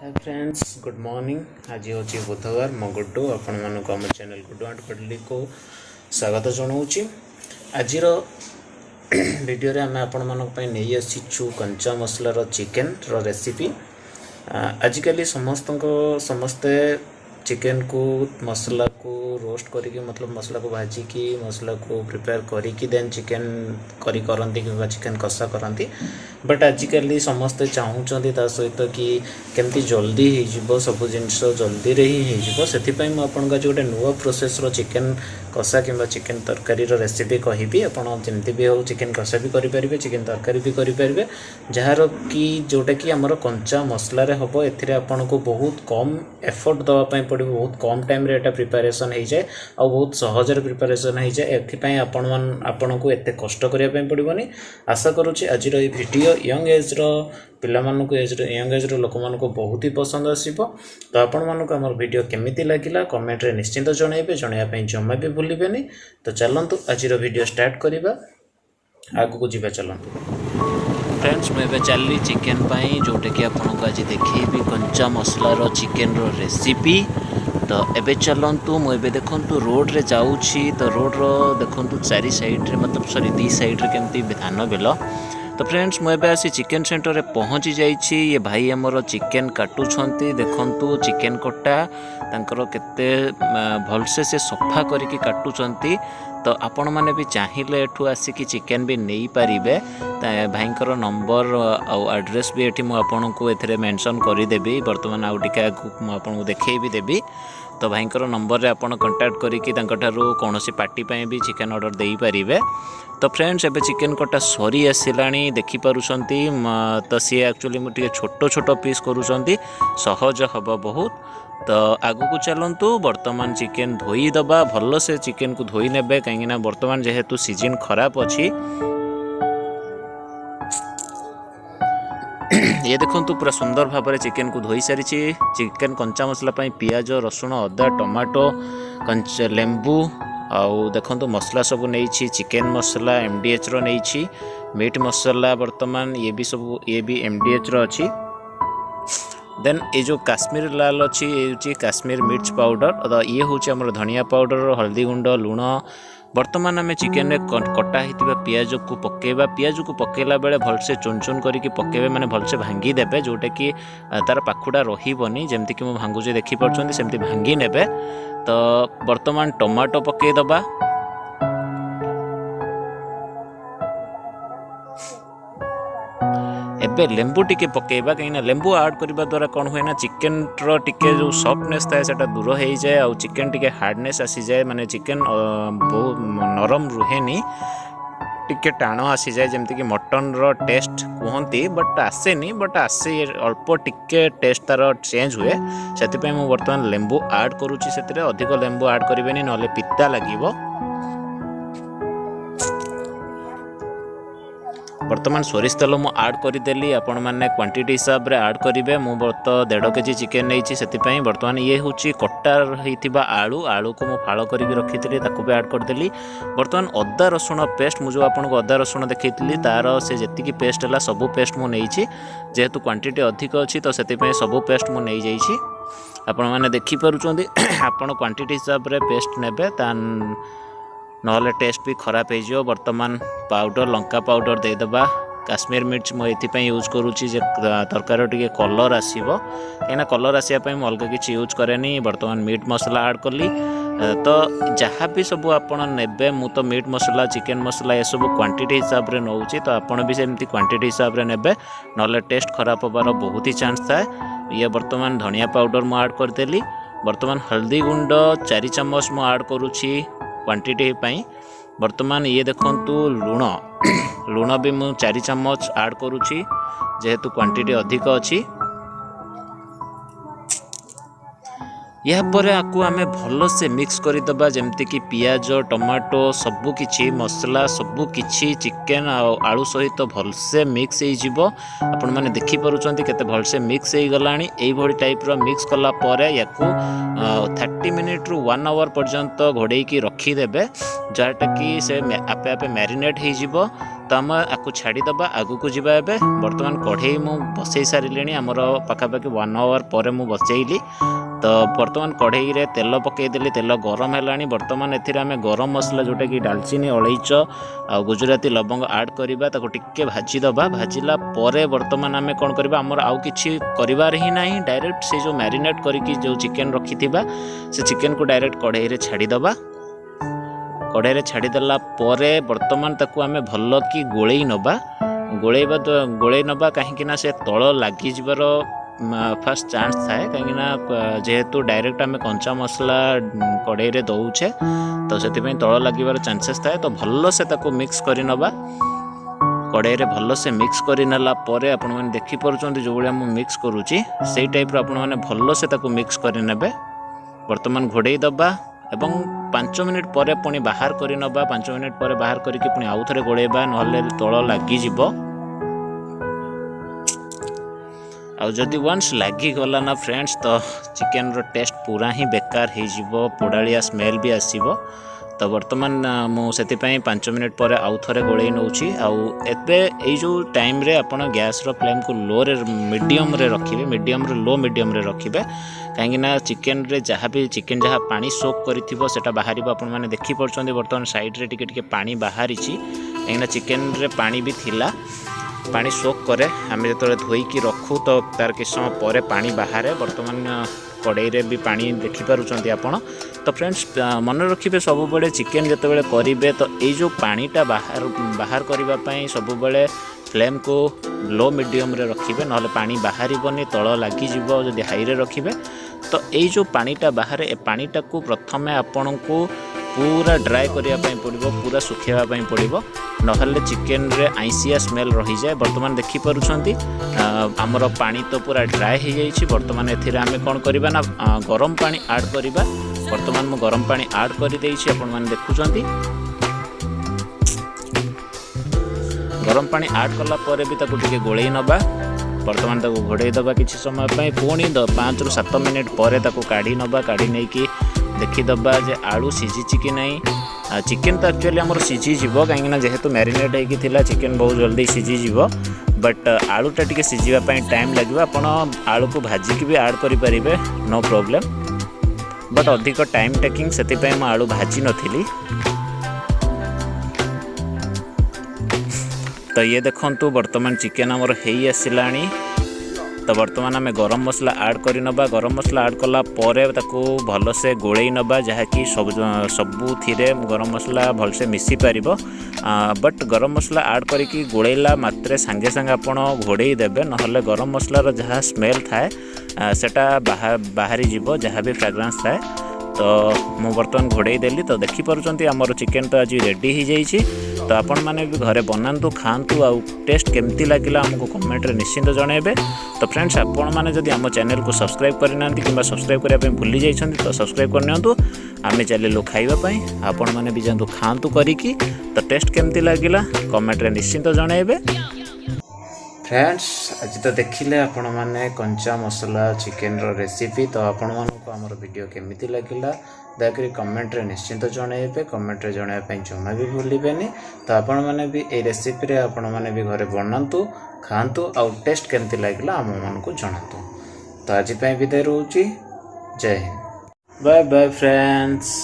Hi friends, good morning. आज हूँ बुधवार। मो गुड्डू आपण मानक आम चैनल गुड्डू आंट पडली को स्वागत जनाऊँगी। आज वीडियो रे आमे आपण मानक पई नै आसीछु कंचा मसलार चिकेन रो रेसिपी। आजिकल समस्ते चिकेन को मसला को रोस्ट करिके मतलब मसला को भाजी की मसला को प्रिपेयर करिके देन चिकेन करी करंती कि चिकेन कषा करंती। बट आजिकल समस्ते चाहूँगी ता सहित कि केमती जल्दी हो सब जिनस जल्दी रे ही हो से आपन आज गोटे नुआ प्रोसेस रो चिकेन कषा कि चिकेन तरकारी रेसिपी कहबी। आपड़ जमती भी हो चिकेन कषा भी करें, चिकेन तरकारी भी करें, जार कि जोटा कि आमर कंचा मसलार हम एपन को बहुत कम एफर्ट दवापाई पड़ो, बहुत कम टाइम रे एटा प्रिपरेशन हो जाए आ बहुत सहज प्रिपरेशन हो जाए। एपाई आपण को एत कष्ट करने पड़ोनी। आशा करुच्ची आज भिडियो यंग एज पिलामानक यंग एज लोक मानक बहुत ही पसंद आसो। तो आपण मानक आम भिडियो केमिति लगिला कमेंट रे निश्चिंत जनइबे, जनइबा जमा भी भूलिबेनी। तो चलतु आज भिडियो स्टार्ट करिबा, आगु को जीवा चलतु। फ्रेंड्स मुझे चली चिकेन पाई जोटा कि आपको आज देखी कंचा मसलार चिकेन रो रेसिपी। तो एबे चलतु मुझे देखु रोड रे जाऊँगी। तो रोड रो देखु चारि साइड रे मतलब सॉरी दी साइड रे केमती धान बिल। तो फ्रेंड्स मुझे आसी चिकेन सेंटर रे पहुँची जाइए। ये भाई आमर चिकेन काटुछंती, देखंतु चिकेन कटा तांकर केते भलसे से सफा करिके काटुछंती। तो आपण माने भी चाहिए एठू आसिकी चिकेन भी नहीं पारिबे। भाईंकर नंबर आ एड्रेस भी एठी मु आपनको एथरे मेंशन करदेवी। बर्तमान आउ टिके आपको देखई भी देवी। तो भाईंकर नंबर रे आपण कांटेक्ट करिकी तांकठारु कोनोसी पार्टी पई भी चिकेन ऑर्डर देई पारिबे। तो फ्रेंड्स एबे चिकेन कटा सरी आसिलाणी देखि पारुछंती। तो सी एक्चुअली मु टिके छोटो छोटो पीस करूछंती, सहज हबो बहुत। तो आगु को चलतु बर्तमान चिकेन धोई दबा, भल से चिकेन को धोई नेबे कहीं बर्तमान जेहेतु सीजन खराब अच्छी। ये देखंतु पूरा सुंदर भाव में चिकेन को धोई सारी। चिकेन कंचा मसला पाई पियाज रसुण अदा टमाटो कंचा लेंबू आउ देखंतु मसला सब नहीं। चिकेन मसला MDH रो नहीं, मीट मसला बर्तमान ये भी MDH रो अच्छी। देन ये जो काश्मीर लाल अच्छी ये काश्मीर मिर्च पाउडर, ये हूँ आमर धनिया पाउडर हल्दी गुंड लुण। बर्तमान आम चिकेन कटा होता पियाज को पकेबा। पियाज को पकेला बेले भलसे चुन चुन करके पकेबे, माने भलसे भांगी देबे जोटा कि तार पाखुड़ा रहीबनी। जमती कि मु भांगुचे देखि पारछोंती सेमती भांगी नेबे। तो बर्तमान टमाटो पके दबा। एबे लेंबू टिके पकेबा, कहीं लेंबू ऐड करबा द्वारा कौन हुए ना चिकेन रो टिके जो सॉफ्टनेस थाए सेटा दूर हो जाए आ चिकेन टिके हार्डनेस आसी जाए, माने चिकेन बहुत नरम रुहेनी, टिके टाण आसी जाए। जमती कि मटन रो टेस्ट कहती बट आसेनी, बट आसे अल्प टिके टेस्ट तार चेंज हुए। से मु बर्तमान लेंबू ऐड करूची, से अधिक लेंबू ऐड करें ना पिता लगिबो। बर्तमान सोरिष तेल मु ऐड करदेली, आपण मैंने क्वांटिटी हिसाब रे ऐड करेंगे। मु तो 1.5 केजी चिकेन नहीं से बर्तमान ये हूँ कटार होता आलू, आलू को मुझे फाड़ कर रखी थी भी ऐड करदेली। बर्तमान अदा रसुण पेस्ट मुझे आपको अदा रसुण देखी तार से जी पेस्ट है सबू पेस्ट मुझे जेहेतु क्वांटिटी अधिक अच्छी तो से सबू पेस्ट मुझे जाइए। आपण मैंने देखिपुंट आपण क्वांटिटी हिसाब रे पेस्ट नेबे नहले टेस्ट भी खराब हो। बर्तमान पाउडर लंका पाउडर देदेबा। काश्मीर मिर्च मुझे यूज करुच्ची तरकार टे कलर आसो, कहीं कलर आसापी मुझे अलग किसी यूज कैनि। बर्तमान मीट मसला ऐड कली। तो जहाँ भी सब आपड़ ने मु तो मीट मसला चिकेन मसला ये सब क्वांटिटी हिसाब रे नौची। तो आपड़ भी सेमती क्वांटिटी हिसाब रे नेबे, नहले टेस्ट खराब होबार बहुत ही चांस थाए। ये बर्तमान धनिया पाउडर मु ऐड करदेली। बर्तमान हल्दी गुंड 4 चम्मच मु ऐड करुच्ची क्वांटिटी पाई। बर्तमान ये देखंतु लुण लुण भी मु 4 चम्मच ऐड करुच्ची जेहेतु क्वांटिटी अधिक अच्छी। यापर आपको आम भल से मिक्स करदे जमती कि पियाज टमाटो सबू किछि मसला सबू किछि चिकेन आलू सहित भलसे मिक्स हो आपण मैंने देखिपुंट केते भलसे मिक्स हो गला यही टाइप मिक्स कला या 30 मिनिट रु 1 आवर पर्यंत घोड़े रखीदे जहाँटा कि से आपे आपे मैरिनेट हो तो आम आपको छाड़ीदबा आगू को जीवा एवं बर्तमान कढ़ई मु बसई सारे आमर पाखापाखि 1 आवर पर मु बसैली तो बर्तमान कढ़ई रे तेल पकईदेली तेल गरम है बर्तमान एम गरम मसला जोटा कि डालचीनी अलैच आ गुजराती लवंग आड करवा टिके भाजीदबा भाजिला परे बर्तमान आम कौन करवा आमर आउ किछि करिवार ही नहीं डायरेक्ट से जो मैरिनेट करके जो चिकेन रखी से चिकेन को डायरेक्ट कढ़ई रे छाड़ीदबा कढ़ई रे छाड़ीदेला परे बर्तमान ताकू आम भल कि गोलई नबा कहीं से तल लगी जीवार फास्ट चांस थाए कहीं जेहेतु डायरेक्ट आम कंचा मसला कढ़ई रे दौचे तो से तल लगिवार चांसेस थाए तो भल से ताकू मिक्स कर नबा कढ़ई रे भल से मिक्स कर नेला परे आपण माने देखि परछन जो भाया मु मिक्स करूची सेही टाइप रो आपण माने भल से ताकू मिक्स कर नेबे वर्तमान घोड़ई दबा एवं 5 मिनिट पर पुणी बाहर कर नबा 5 मिनिट पर बाहर करके पुणी आउ थे गोड़ेबा नहले तल लगिଯିब आदि वन्स लगिगला ना फ्रेंड्स तो चिकेन रो टेस्ट पूरा ही बेकार हो पोड़ाड़िया स्मेल भी आसब तो बर्तमान मुझे 5 मिनिट पर आउ थे गोड़े नौची आउ जो टाइम रे आपण गैस रो फ्लेम को लो रे मीडियम रे रखिबे मीडियम रे लो मीडियम रे रखिबे कहीं चिकेन रे जहाँ भी चिकेन जहाँ पानी सोक करिथिबो सेटा बाहर आपण माने देखि परछन बर्तमान साइड रे टिके टिके पानी बाहरी कहीं चिकेन रे पानी भी थिला पानी सोक करे आम जो धोईकी रखू तो तार किस समय पर पानी बाहर बर्तमान कढ़ई रे भी पानी देखिपुंट आपण तो फ्रेंड्स मन रखिए सब बड़े चिकेन जिते करेंगे तो ये जो पानीटा बाहर करने सब बड़े फ्लेम को लो मीडियम रे रखिए ना पानी बाहर तल लगिज जदि हाई रे रखिए तो ये जो पानीटा बाहर ए पानीटा को प्रथम आपण को पूरा ड्राए करने पड़ो पूरा सुखावाई पड़ो नहले चिकेन रे आईसिया स्मेल रही जाए बर्तमान देखिपुंट आमर पानी तो पूरा ड्राए हो जाइए बर्तमान एम कौन करवा ना गरम पानी आड करवा बर्तमान मु गरम पानी आड कर देइछि आपण माने देखुछंती गरम पानी आड करला परे भी ताकू टिके गोळेई नबा बर्तमान ताकू घोड़ेई दबा किछि समय पई पुणी 5 रु 7 मिनिट परे ताकू काढी नबा काढी नै कि देखिदबा जे आलू सिझिछि कि नै चिकेन तो एक्चुअली आमर सिझी जीवो कहीं जेहेतु मैरिनेट होइकी थिला चिकेन बहुत जल्दी सिझी जीवो बट आलूटा टिके सिझिबा पई टाइम लागिबो आपण आलू को भाजिकी भी आड करि परिबे नो प्रॉब्लम बट अधिक टाइम टेकिंग से आलू भाजी नथिली तो ये देखंतु बर्तमान चिकेन आमर हेई आसिलानी तो बर्तमान आम गरम मसला आड कर नबा गरम मसला आड कला परे ताकू भल से गोलई नबा जहाँकि सबू थिरे गरम मसला भल से मिसी पारिबो बट गरम मसला आड करिकी गोलैला मात्रे सांगे सांगे आपण घोड़ेई देबे नहले गरम मसलार जहाँ स्मेल थाए सेटा बाहरी जीवो जहाँ भी फ्रेग्रेंस थाए तो मु बर्तमान घोड़ेई देली तो देखि परछंती हमर चिकेन तो आज रेडी हो जाइछि तो आपण माने भी घरे बनातु खातु आ टेस्ट केमती लगिला हमको कमेंट रे निश्चिंत जणाइबे तो फ्रेंड्स आपण माने जदि हम चैनल को सब्सक्राइब करनांती किबा सब्सक्राइब करिया पे भूली जाइछंती तो सब्सक्राइब करनियंतु आमे चलिलु खाइबा पई आपण माने भी जानतु खातु करिकी तो टेस्ट केमती लगिला कमेंट रे निश्चिंत जणाइबे फ्रेंड्स आज तो देखिले आपण माने कंचा मसला चिकेन रो रेसिपी तो आपण मानको हमर वीडियो केमिति लगिला दयाकरी कमेंट रे निश्चिंत जणाइबे कमेंट रे जणाइबा पई जमा भी भूलिबेनी तो आपण माने भी ए रेसिपी रे आपण माने भी घरे बनांतु खांतु आ टेस्ट केमति लगिला हम मानको जणातु तो आज पई विदाय रहउची जय हिंद बाय बाय फ्रेंड्स।